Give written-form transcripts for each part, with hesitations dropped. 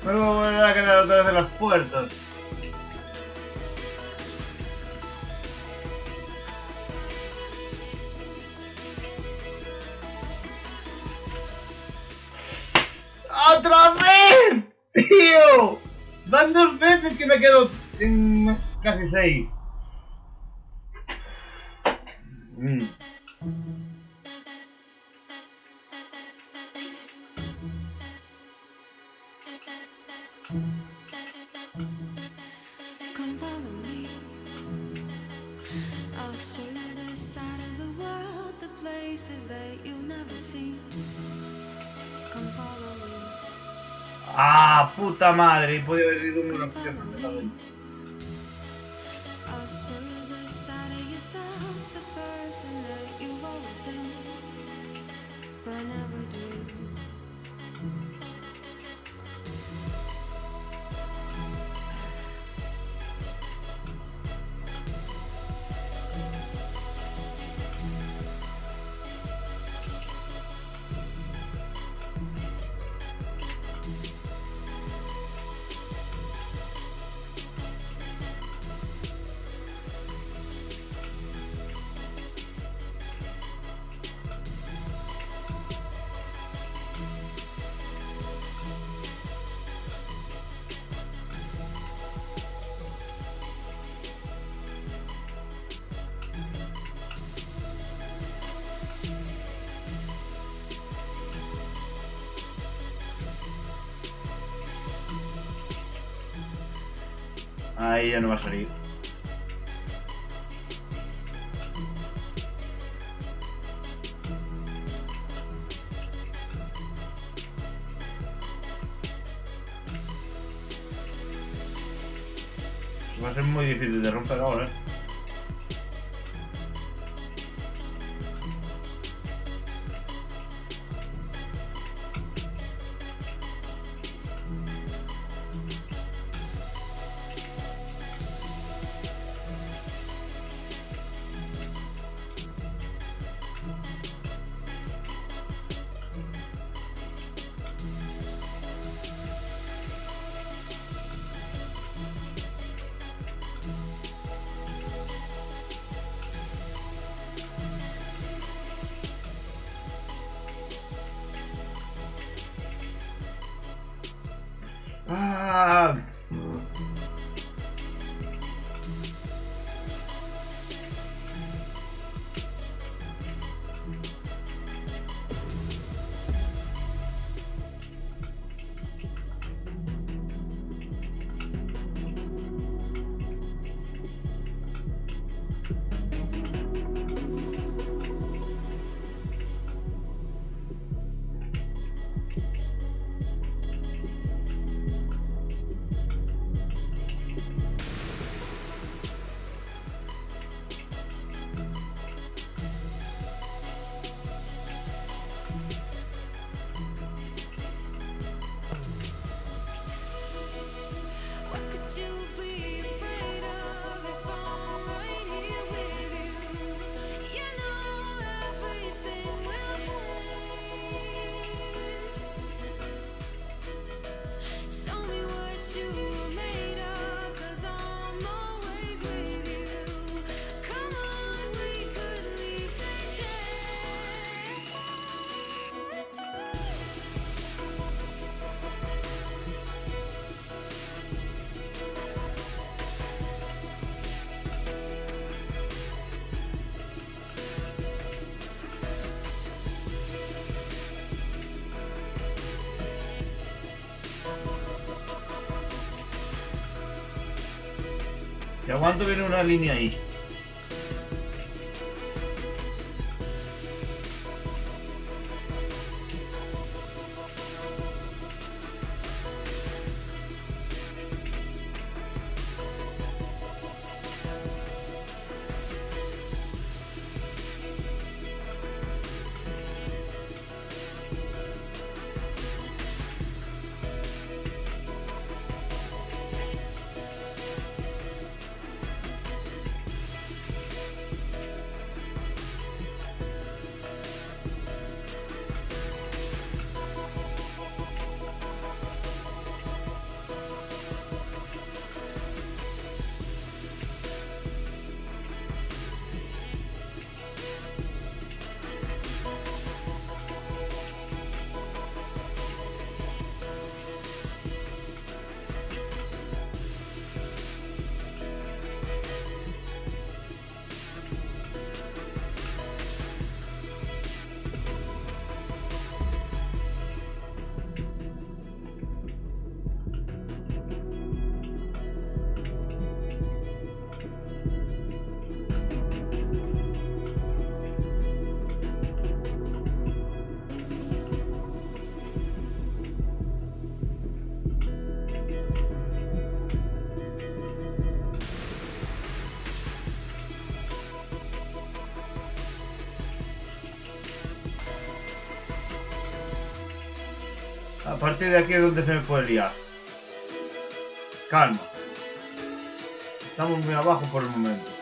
Me voy a volver a quedar otra vez en las puertas. ¡Otra vez! ¡Tío! Van 2 veces que me quedo en casi 6. Come follow me. I'll show you the side of the world, the places that you'll never see. Come follow me. ¡Ah, puta madre! Y podía haber ido una opción antes, ¿sabes? I'll show you the side of yourself, the person that you've always been, but never dreamed. Ahí ya no va a salir. Va a ser muy difícil de romper ahora, ¿eh? ¡Ah! What could you be afraid of if I'm right here with you? You know everything will change. Show me what you were made of, 'cause I'm always with you. Come on, we could leave today. Si aguanto viene una línea ahí. A partir de aquí es donde se me puede liar. Calma. Estamos muy abajo por el momento.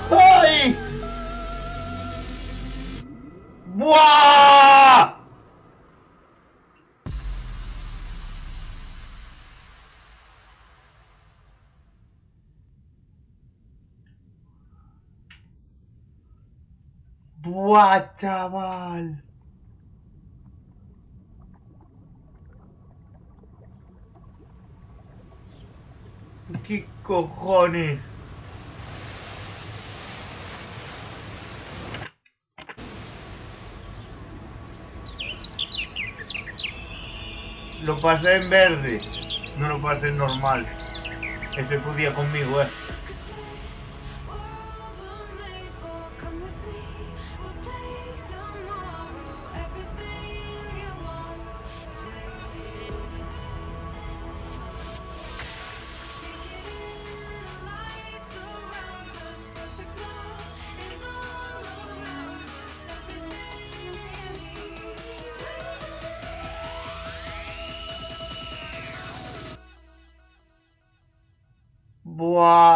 ¡Ay! ¡Buah! ¡Buah, chaval! ¿Qué cojones? Lo pasé en verde, no lo pasé en normal. Ese podía conmigo, Buah.